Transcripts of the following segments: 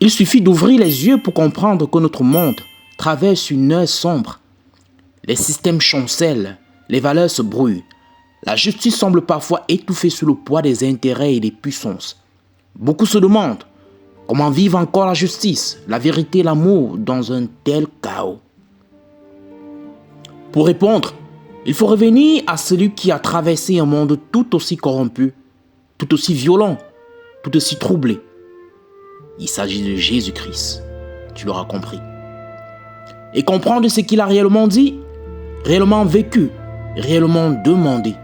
Il suffit d'ouvrir les yeux pour comprendre que notre monde traverse une heure sombre. Les systèmes chancellent, les valeurs se brouillent. La justice semble parfois étouffée sous le poids des intérêts et des puissances. Beaucoup se demandent comment vivre encore la justice, la vérité et l'amour dans un tel chaos. Pour répondre, il faut revenir à celui qui a traversé un monde tout aussi corrompu, tout aussi violent, tout aussi troublé. Il s'agit de Jésus-Christ, tu l'auras compris. Et comprendre ce qu'il a réellement dit, réellement vécu, réellement demandé.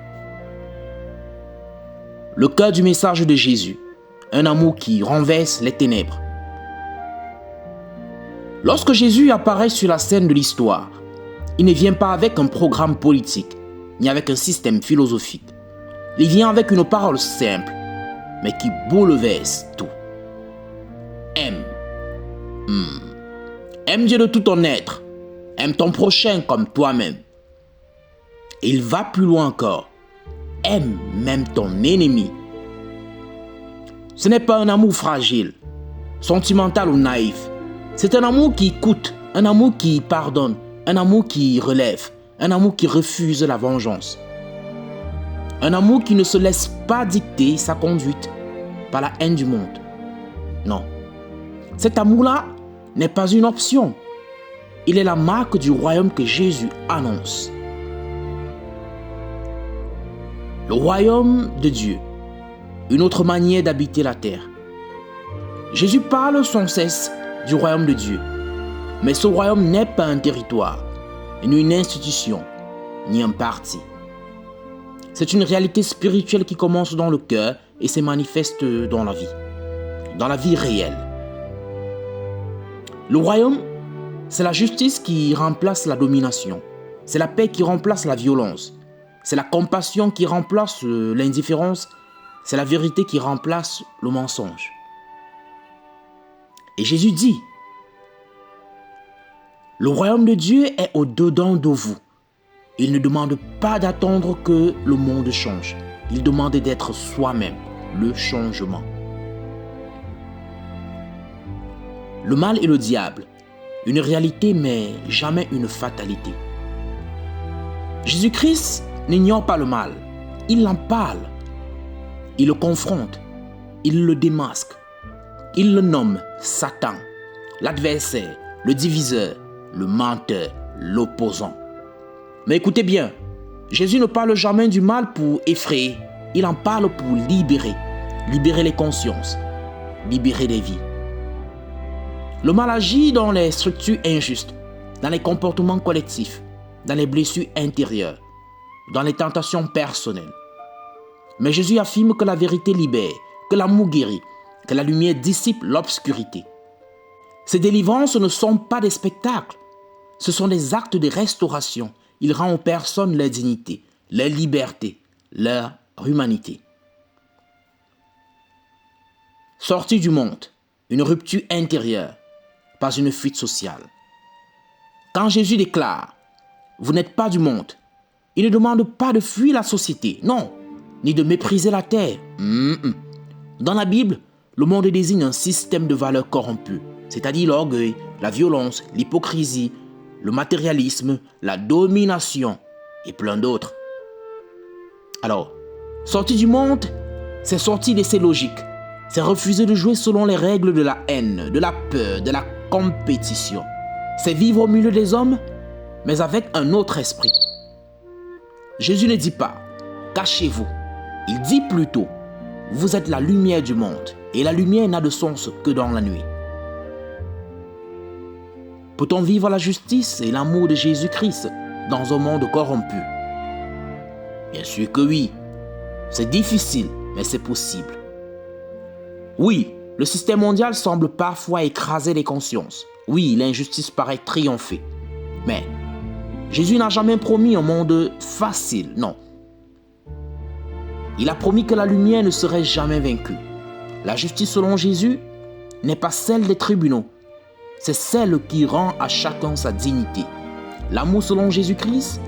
Le cœur du message de Jésus, un amour qui renverse les ténèbres. Lorsque Jésus apparaît sur la scène de l'histoire, il ne vient pas avec un programme politique, ni avec un système philosophique. Il vient avec une parole simple, mais qui bouleverse tout. Aime. Aime Dieu de tout ton être. Aime ton prochain comme toi-même. Et il va plus loin encore. Aime même ton ennemi. Ce n'est pas un amour fragile, sentimental ou naïf. C'est un amour qui écoute, un amour qui pardonne, un amour qui relève, un amour qui refuse la vengeance. Un amour qui ne se laisse pas dicter sa conduite par la haine du monde. Non. Cet amour-là n'est pas une option. Il est la marque du royaume que Jésus annonce. Le royaume de Dieu, une autre manière d'habiter la terre. Jésus parle sans cesse du royaume de Dieu. Mais ce royaume n'est pas un territoire, ni une institution, ni un parti. C'est une réalité spirituelle qui commence dans le cœur et se manifeste dans la vie réelle. Le royaume, c'est la justice qui remplace la domination. C'est la paix qui remplace la violence. C'est la compassion qui remplace l'indifférence. C'est la vérité qui remplace le mensonge. Et Jésus dit, le royaume de Dieu est au-dedans de vous. Il ne demande pas d'attendre que le monde change. Il demande d'être soi-même, le changement. Le mal et le diable, une réalité mais jamais une fatalité. Jésus-Christ n'ignore pas le mal, il en parle. Il le confronte, il le démasque. Il le nomme Satan, l'adversaire, le diviseur, le menteur, l'opposant. Mais écoutez bien, Jésus ne parle jamais du mal pour effrayer, il en parle pour libérer les consciences, libérer les vies. Le mal agit dans les structures injustes, dans les comportements collectifs, dans les blessures intérieures, dans les tentations personnelles. Mais Jésus affirme que la vérité libère, que l'amour guérit, que la lumière dissipe l'obscurité. Ces délivrances ne sont pas des spectacles, ce sont des actes de restauration. Il rend aux personnes leur dignité, leur liberté, leur humanité. Sortir du monde, une rupture intérieure, pas une fuite sociale. Quand Jésus déclare « Vous n'êtes pas du monde », il ne demande pas de fuir la société, non, ni de mépriser la terre. Dans la Bible, le monde désigne un système de valeurs corrompues, c'est-à-dire l'orgueil, la violence, l'hypocrisie, le matérialisme, la domination et plein d'autres. Alors, sortir du monde, c'est sortir de ces logiques. C'est refuser de jouer selon les règles de la haine, de la peur, de la compétition. C'est vivre au milieu des hommes, mais avec un autre esprit. Jésus ne dit pas « cachez-vous ». Il dit plutôt « vous êtes la lumière du monde et la lumière n'a de sens que dans la nuit ». Peut-on vivre la justice et l'amour de Jésus-Christ dans un monde corrompu? Bien sûr que oui. C'est difficile, mais c'est possible. Oui, le système mondial semble parfois écraser les consciences. Oui, l'injustice paraît triompher. Mais Jésus n'a jamais promis un monde facile, non. Il a promis que la lumière ne serait jamais vaincue. La justice selon Jésus n'est pas celle des tribunaux. C'est celle qui rend à chacun sa dignité. L'amour selon Jésus-Christ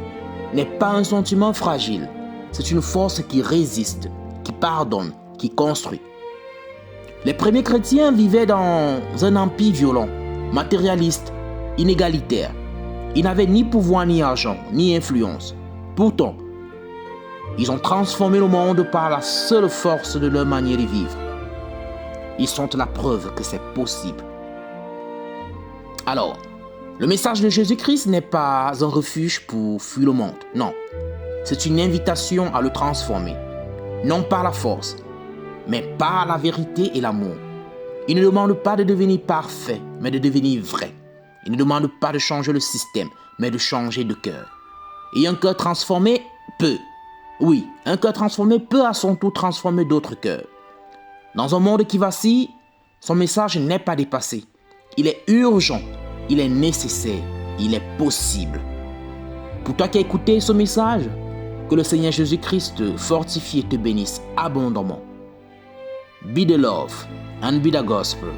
n'est pas un sentiment fragile. C'est une force qui résiste, qui pardonne, qui construit. Les premiers chrétiens vivaient dans un empire violent, matérialiste, inégalitaire. Ils n'avaient ni pouvoir, ni argent, ni influence. Pourtant, ils ont transformé le monde par la seule force de leur manière de vivre. Ils sont la preuve que c'est possible. Alors, le message de Jésus-Christ n'est pas un refuge pour fuir le monde. Non, c'est une invitation à le transformer. Non par la force, mais par la vérité et l'amour. Il ne demande pas de devenir parfait, mais de devenir vrai. Il ne demande pas de changer le système, mais de changer de cœur. Et un cœur transformé peut. Oui, un cœur transformé peut à son tour transformer d'autres cœurs. Dans un monde qui vacille, son message n'est pas dépassé. Il est urgent, il est nécessaire, il est possible. Pour toi qui as écouté ce message, que le Seigneur Jésus-Christ te fortifie et te bénisse abondamment. Be the love and be the gospel.